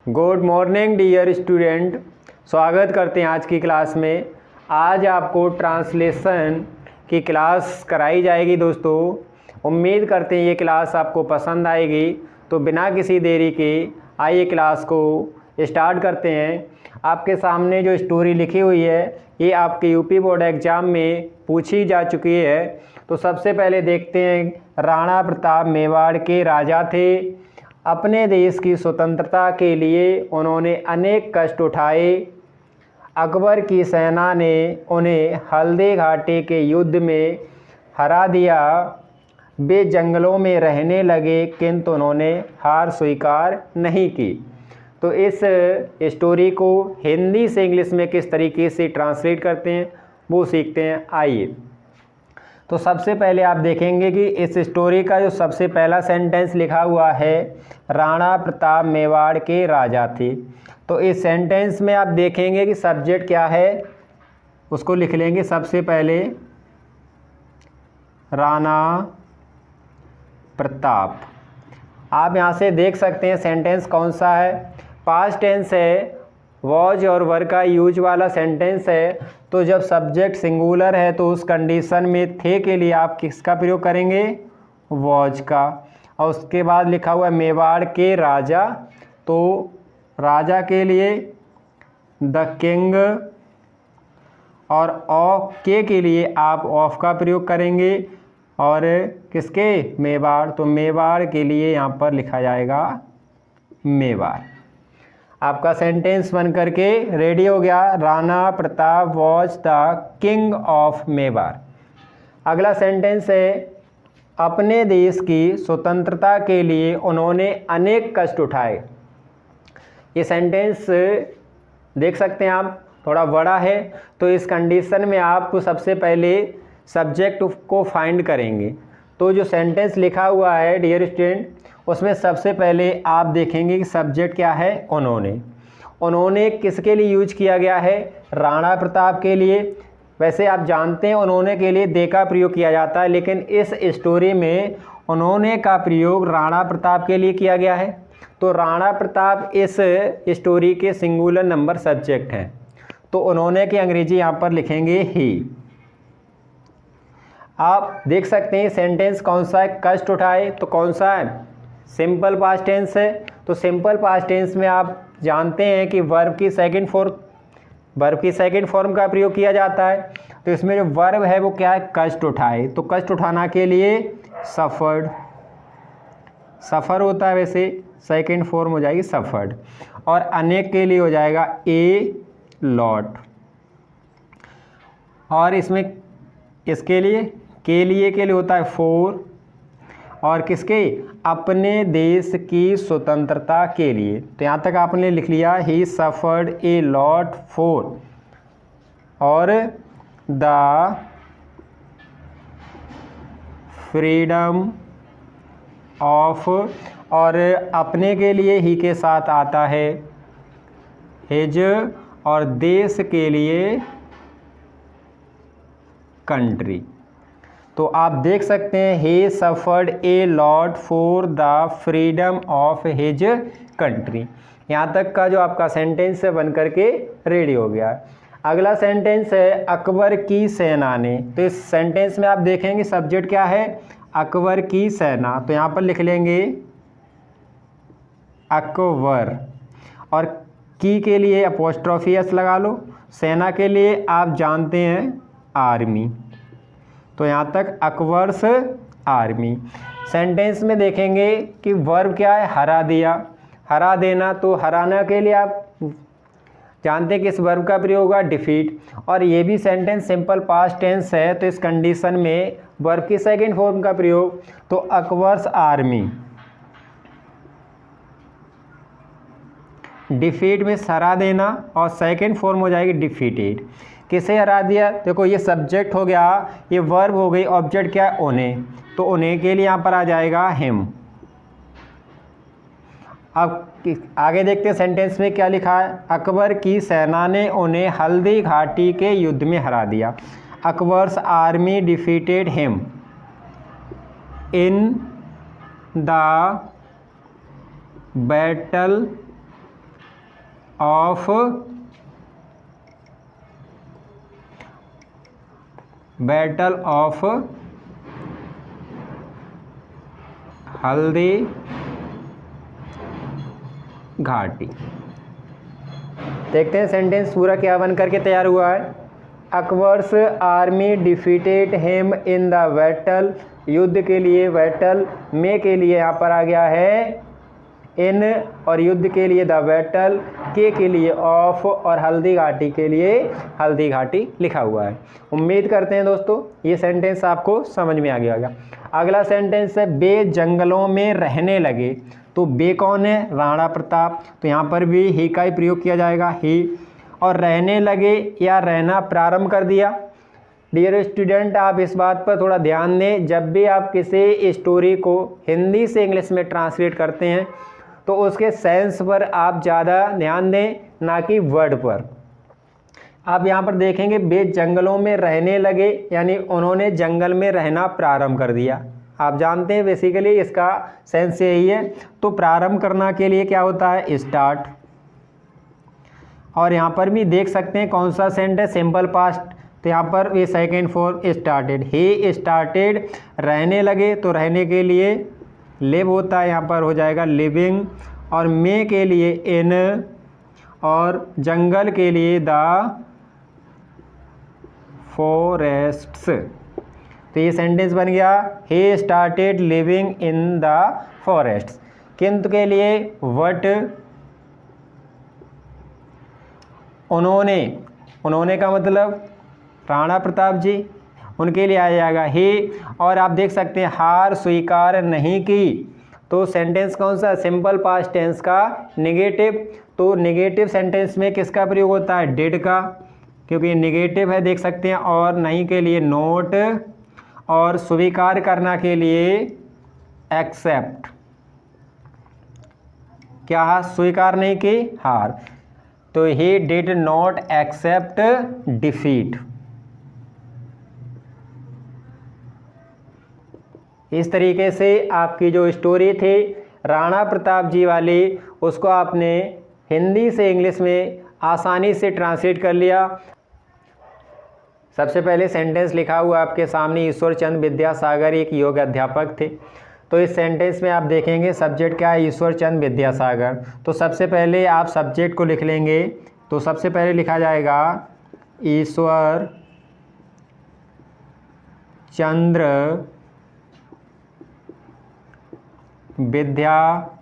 Good morning dear student. स्वागत करते हैं आज की क्लास में। आज आपको ट्रांसलेशन की क्लास कराई जाएगी दोस्तों। उम्मीद करते हैं ये क्लास आपको पसंद आएगी। तो बिना किसी देरी के आइए क्लास को स्टार्ट करते हैं। आपके सामने जो स्टोरी लिखी हुई है ये आपके यूपी बोर्ड एग्ज़ाम में पूछी जा चुकी है। तो सबसे पहले देखते हैं, राणा प्रताप मेवाड़ के राजा थे। अपने देश की स्वतंत्रता के लिए उन्होंने अनेक कष्ट उठाए। अकबर की सेना ने उन्हें हल्दी घाटी के युद्ध में हरा दिया। वे जंगलों में रहने लगे किंतु उन्होंने हार स्वीकार नहीं की। तो इस स्टोरी को हिंदी से इंग्लिश में किस तरीके से ट्रांसलेट करते हैं वो सीखते हैं। आइए, तो सबसे पहले आप देखेंगे कि इस स्टोरी का जो सबसे पहला सेंटेंस लिखा हुआ है, राणा प्रताप मेवाड़ के राजा थे। तो इस सेंटेंस में आप देखेंगे कि सब्जेक्ट क्या है, उसको लिख लेंगे सबसे पहले राणा प्रताप। आप यहाँ से देख सकते हैं सेंटेंस कौन सा है, पास्ट टेंस है, वॉज और वर का यूज वाला सेंटेंस है। तो जब सब्जेक्ट सिंगुलर है तो उस कंडीशन में थे के लिए आप किसका प्रयोग करेंगे, वॉज का। और उसके बाद लिखा हुआ है मेवाड़ के राजा, तो राजा के लिए द किंग, और ऑफ के लिए आप ऑफ का प्रयोग करेंगे। और किसके, मेवाड़, तो मेवाड़ के लिए यहाँ पर लिखा जाएगा मेवाड़। आपका सेंटेंस बन करके रेडी हो गया, Rana Pratap was the king of Mewar. अगला सेंटेंस है, अपने देश की स्वतंत्रता के लिए उन्होंने अनेक कष्ट उठाए। ये सेंटेंस देख सकते हैं आप, थोड़ा बड़ा है। तो इस कंडीशन में आप सबसे पहले सब्जेक्ट को फाइंड करेंगे। तो जो सेंटेंस लिखा हुआ है डियर स्टूडेंट, उसमें सबसे पहले आप देखेंगे कि सब्जेक्ट क्या है, उन्होंने किसके लिए यूज किया गया है, राणा प्रताप के लिए। वैसे आप जानते हैं उन्होंने के लिए दे का प्रयोग किया जाता है, लेकिन इस स्टोरी में उन्होंने का प्रयोग राणा प्रताप के लिए किया गया है। तो राणा प्रताप इस स्टोरी के सिंगुलर नंबर सब्जेक्ट हैं। तो उन्होंने की अंग्रेजी यहाँ पर लिखेंगे ही। आप देख सकते हैं सेंटेंस कौन सा है, कष्ट उठाए, तो कौन सा है, सिंपल पास्ट टेंस है। तो सिंपल पास्ट टेंस में आप जानते हैं कि वर्ब की सेकंड फॉर्म का प्रयोग किया जाता है। तो इसमें जो वर्ब है वो क्या है, कष्ट उठाए। तो कष्ट उठाना के लिए सफ़र होता है, वैसे सेकंड फॉर्म हो जाएगी सफ़र्ड। और अनेक के लिए हो जाएगा ए लॉट। और इसमें इसके लिए के लिए होता है फोर। और किसके, अपने देश की स्वतंत्रता के लिए। तो यहाँ तक आपने लिख लिया, ही सफर्ड ए लॉट फॉर और द फ्रीडम ऑफ। और अपने के लिए ही के साथ आता है हिज, और देश के लिए कंट्री। तो आप देख सकते हैं ही suffered a lot for the freedom of his country. यहाँ तक का जो आपका सेंटेंस है बन करके रेडी हो गया। अगला सेंटेंस है, अकबर की सेना ने। तो इस सेंटेंस में आप देखेंगे सब्जेक्ट क्या है, अकबर की सेना। तो यहाँ पर लिख लेंगे अकबर, और की के लिए अपोस्ट्रोफी एस लगा लो। सेना के लिए आप जानते हैं आर्मी। तो यहाँ तक अकबर्स आर्मी। सेंटेंस में देखेंगे कि वर्ब क्या है, हरा दिया, हरा देना। तो हराना के लिए आप जानते हैं कि इस वर्ब का प्रयोग होगा डिफीट। और ये भी सेंटेंस सिंपल पास्ट टेंस है। तो इस कंडीशन में वर्ब की सेकंड फॉर्म का प्रयोग, तो अकबर्स आर्मी। डिफीट में हरा देना और सेकंड फॉर्म हो जाएगी डिफीटेड। किसे हरा दिया, देखो ये सब्जेक्ट हो गया, ये वर्ब हो गई, ऑब्जेक्ट क्या है, उन्हें। तो उन्हें के लिए यहाँ पर आ जाएगा हिम। अब आगे देखते हैं सेंटेंस में क्या लिखा है, अकबर की सेना ने उन्हें हल्दी घाटी के युद्ध में हरा दिया। Akbar's army defeated him in the battle of battle of Haldi Ghati. देखते हैं सेंटेंस पूरा क्या बन करके तैयार हुआ है। Akbar's army defeated him in the battle, युद्ध के लिए बैटल में के लिए यहाँ पर आ गया है इन, और युद्ध के लिए द बैटल, के लिए ऑफ, और हल्दी घाटी के लिए हल्दी घाटी लिखा हुआ है। उम्मीद करते हैं दोस्तों ये सेंटेंस आपको समझ में आ गया होगा। अगला सेंटेंस है बे जंगलों में रहने लगे। तो बे कौन है? राणा प्रताप। तो यहाँ पर भी ही का ही प्रयोग किया जाएगा, ही। और रहने लगे या रहना प्रारंभ कर दिया। डियर स्टूडेंट, आप इस बात पर थोड़ा ध्यान दें, जब भी आप किसी स्टोरी को हिंदी से इंग्लिश में ट्रांसलेट करते हैं तो उसके सेंस पर आप ज़्यादा ध्यान दें, ना कि वर्ड पर। आप यहाँ पर देखेंगे बे जंगलों में रहने लगे, यानी उन्होंने जंगल में रहना प्रारंभ कर दिया। आप जानते हैं बेसिकली इसका सेंस यही है। तो प्रारंभ करना के लिए क्या होता है? स्टार्ट। और यहाँ पर भी देख सकते हैं कौन सा सेंट है? Simple past. तो यहाँ पर ये second form started, he started. रहने लगे तो रहने के लिए लिव होता है, यहाँ पर हो जाएगा लिविंग। और में के लिए इन, और जंगल के लिए द फॉरेस्ट्स। तो ये सेंटेंस बन गया he started living in the forests. किंतु के लिए वट, उन्होंने का मतलब राणा प्रताप जी, उनके लिए आ जाएगा ही। और आप देख सकते हैं हार स्वीकार नहीं की। तो सेंटेंस कौन सा? सिंपल पास्ट टेंस का नेगेटिव। तो नेगेटिव सेंटेंस में किसका प्रयोग होता है? डिड का, क्योंकि ये नेगेटिव है, देख सकते हैं। और नहीं के लिए नोट, और स्वीकार करना के लिए एक्सेप्ट। क्या? स्वीकार नहीं की, हार। तो he did not accept defeat. इस तरीके से आपकी जो स्टोरी थी राणा प्रताप जी वाली, उसको आपने हिंदी से इंग्लिश में आसानी से ट्रांसलेट कर लिया। सबसे पहले सेंटेंस लिखा हुआ आपके सामने, ईश्वर चंद्र विद्यासागर एक योग अध्यापक थे। तो इस सेंटेंस में आप देखेंगे सब्जेक्ट क्या है? ईश्वर चंद्र विद्यासागर। तो सबसे पहले आप सब्जेक्ट को लिख लेंगे। तो सबसे पहले लिखा जाएगा ईश्वर चंद्र विद्यासागर।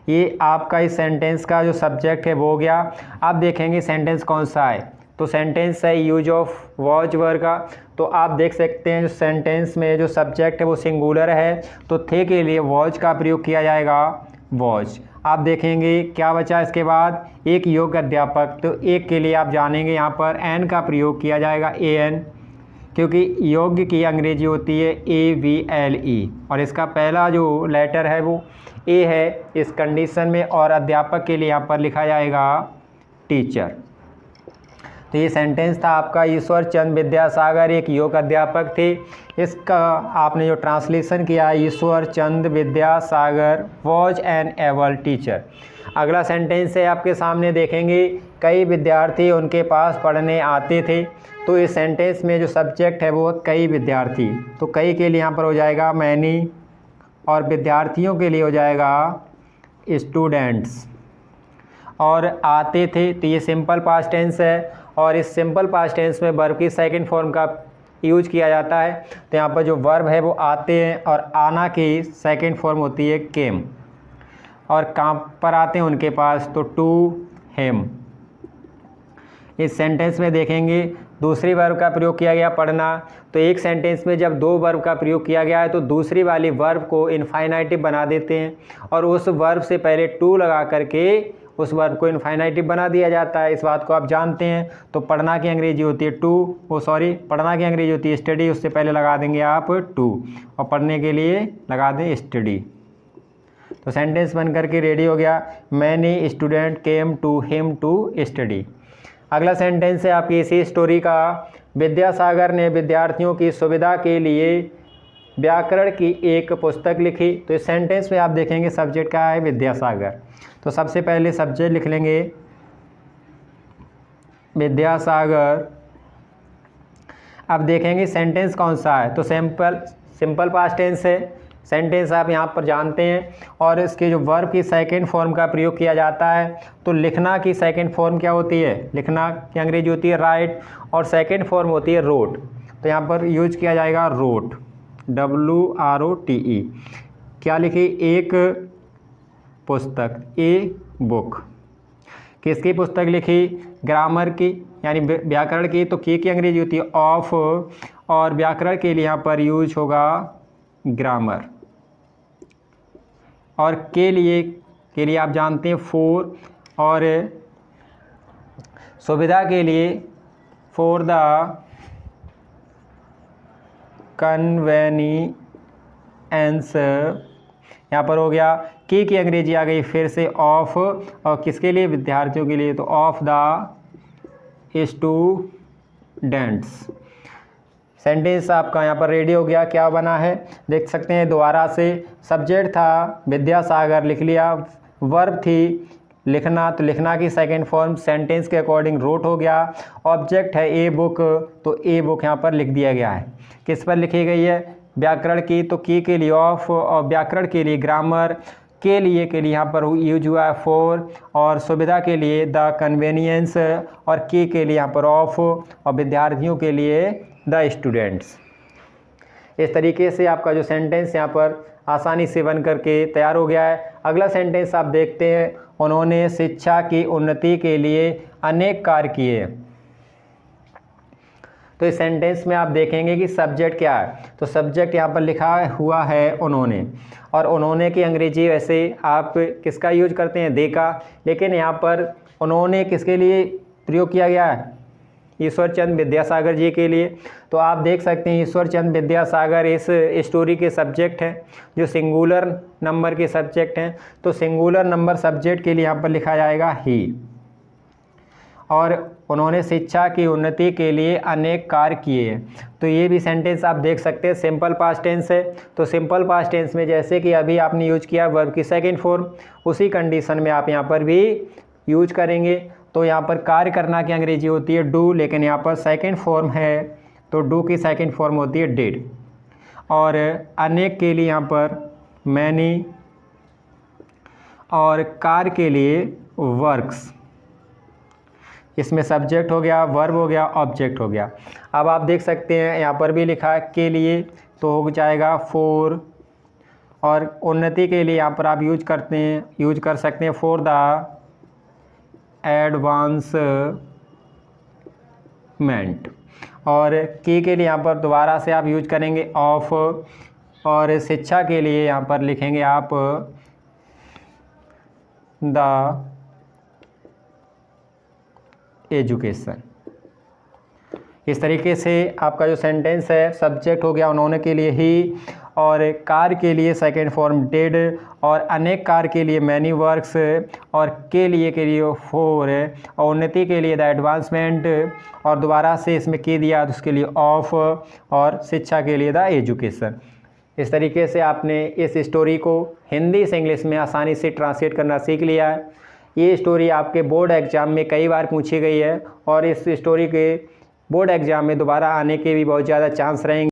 ये आपका इस सेंटेंस का जो सब्जेक्ट है वो हो गया। आप देखेंगे सेंटेंस कौन सा है? तो सेंटेंस है यूज ऑफ वॉच वर्ब का। तो आप देख सकते हैं जो सेंटेंस में जो सब्जेक्ट है वो सिंगुलर है, तो थे के लिए वॉच का प्रयोग किया जाएगा, वॉच। आप देखेंगे क्या बचा इसके बाद? एक योग अध्यापक। तो एक के लिए आप जानेंगे यहाँ पर एन का प्रयोग किया जाएगा, ए एन, क्योंकि योग्य की अंग्रेजी होती है AVLE, और इसका पहला जो लेटर है वो ए है इस कंडीशन में। और अध्यापक के लिए यहाँ पर लिखा जाएगा टीचर। तो ये सेंटेंस था आपका, ईश्वर चंद्र विद्यासागर एक योग अध्यापक थे। इसका आपने जो ट्रांसलेशन किया, Ishwar Chandra Vidyasagar was an able teacher. अगला सेंटेंस है आपके सामने, देखेंगे कई विद्यार्थी उनके पास पढ़ने आते थे। तो इस सेंटेंस में जो सब्जेक्ट है वो कई विद्यार्थी। तो कई के लिए यहाँ पर हो जाएगा मैनी, और विद्यार्थियों के लिए हो जाएगा स्टूडेंट्स। और आते थे, तो ये सिंपल पास्ट टेंस है, और इस सिंपल पास्ट टेंस में वर्ब की सेकंड फॉर्म का यूज किया जाता है। तो यहाँ पर जो वर्ब है वो आते हैं, और आना की सेकंड फॉर्म होती है केम। और कहाँ पर आते हैं? उनके पास। तो टू हिम। इस सेंटेंस में देखेंगे दूसरी वर्ब का प्रयोग किया गया, पढ़ना। तो एक सेंटेंस में जब दो वर्ब का प्रयोग किया गया है तो दूसरी वाली वर्ब को इनफाइनाइटिव बना देते हैं, और उस वर्ब से पहले टू लगा करके उस वर्ब को इनफाइनाइटिव बना दिया जाता है। इस बात को आप जानते हैं। तो पढ़ना की अंग्रेजी होती है पढ़ना की अंग्रेजी होती है स्टडी, उससे पहले लगा देंगे आप टू, और पढ़ने के लिए लगा दें स्टडी। तो सेंटेंस बन करके रेडी हो गया, many student came to him to study. अगला सेंटेंस है आपकी इसी स्टोरी का, विद्यासागर ने विद्यार्थियों की सुविधा के लिए व्याकरण की एक पुस्तक लिखी। तो इस सेंटेंस में आप देखेंगे सब्जेक्ट क्या है, विद्यासागर। तो सबसे पहले सब्जेक्ट लिख लेंगे विद्यासागर। अब देखेंगे सेंटेंस कौन सा है, तो सिंपल पास्ट टेंस है। सेंटेंस आप यहाँ पर जानते हैं, और इसके जो वर्ब की सेकंड फॉर्म का प्रयोग किया जाता है। तो लिखना की सेकंड फॉर्म क्या होती है, लिखना की अंग्रेजी होती है राइट, और सेकंड फॉर्म होती है रोट। तो यहाँ पर यूज किया जाएगा रोट, WROTE। क्या लिखी, एक पुस्तक, ए बुक। किसकी पुस्तक लिखी, ग्रामर की यानी व्याकरण की। तो की अंग्रेजी होती है ऑफ, और व्याकरण के लिए यहाँ पर यूज होगा ग्रामर, और के लिए आप जानते हैं फॉर, और सुविधा के लिए फॉर द कन्वेनियंस। यहाँ पर हो गया की अंग्रेजी आ गई फिर से ऑफ, और किसके लिए, विद्यार्थियों के लिए, तो ऑफ द स्टूडेंट्स। सेंटेंस आपका यहाँ पर रेडी हो गया। क्या बना है देख सकते हैं दोबारा से। सब्जेक्ट था विद्यासागर, लिख लिया। वर्ब थी लिखना, तो लिखना की सेकंड फॉर्म सेंटेंस के अकॉर्डिंग रोट हो गया। ऑब्जेक्ट है ए बुक, तो ए बुक यहाँ पर लिख दिया गया है। किस पर लिखी गई है, व्याकरण की। तो की के लिए ऑफ, और व्याकरण के लिए ग्रामर, के लिए यहाँ पर यूज हुआ है फॉर, और सुविधा के लिए द कन्वेनियंस, और के लिए यहाँ पर ऑफ, और विद्यार्थियों के लिए द स्टूडेंट्स। इस तरीके से आपका जो सेंटेंस यहाँ पर आसानी से बन करके तैयार हो गया है। अगला सेंटेंस आप देखते हैं, उन्होंने शिक्षा की उन्नति के लिए अनेक कार्य किए। तो इस सेंटेंस में आप देखेंगे कि सब्जेक्ट क्या है। तो सब्जेक्ट यहाँ पर लिखा हुआ है उन्होंने, और उन्होंने की अंग्रेजी वैसे आप किसका यूज करते हैं, दे का, लेकिन यहाँ पर उन्होंने किसके लिए प्रयोग किया गया है, ईश्वर चंद विद्यासागर जी के लिए। तो आप देख सकते हैं ईश्वर चंद विद्यासागर इस स्टोरी के सब्जेक्ट हैं, जो सिंगुलर नंबर के सब्जेक्ट हैं। तो सिंगुलर नंबर सब्जेक्ट के लिए यहाँ पर लिखा जाएगा ही, और उन्होंने शिक्षा की उन्नति के लिए अनेक कार्य किए। तो ये भी सेंटेंस आप देख सकते हैं सिंपल पास्ट टेंस है। तो सिंपल पास्ट टेंस में जैसे कि अभी आपने यूज किया वर्ब की सेकंड फॉर्म, उसी कंडीशन में आप यहाँ पर भी यूज करेंगे। तो यहाँ पर कार्य करना की अंग्रेजी होती है डू, लेकिन यहाँ पर सेकंड फॉर्म है, तो डू की सेकंड फॉर्म होती है डिड। और अनेक के लिए यहाँ पर मैनी, और कार्य के लिए वर्क्स। इसमें सब्जेक्ट हो गया, वर्ब हो गया, ऑब्जेक्ट हो गया। अब आप देख सकते हैं यहाँ पर भी लिखा है के लिए, तो हो जाएगा फॉर, और उन्नति के लिए यहाँ पर आप यूज कर सकते हैं फॉर द एडवांसमेंट, और की के लिए यहाँ पर दोबारा से आप यूज करेंगे ऑफ, और शिक्षा के लिए यहाँ पर लिखेंगे आप द एजुकेशन। इस तरीके से आपका जो सेंटेंस है सब्जेक्ट हो गया उन्होंने के लिए ही, और कार्य के लिए सेकंड फॉर्म डिड, और अनेक कार्य के लिए मैनी वर्क्स, और के लिए फॉर, और उन्नति के लिए द एडवांसमेंट, और दोबारा से इसमें की दिया तो उसके लिए ऑफ, और शिक्षा के लिए द एजुकेशन। इस तरीके से आपने इस स्टोरी को हिंदी से इंग्लिश में आसानी से ट्रांसलेट करना सीख लिया है। ये स्टोरी आपके बोर्ड एग्ज़ाम में कई बार पूछी गई है, और इस स्टोरी के बोर्ड एग्ज़ाम में दोबारा आने के भी बहुत ज़्यादा चांस रहेंगे।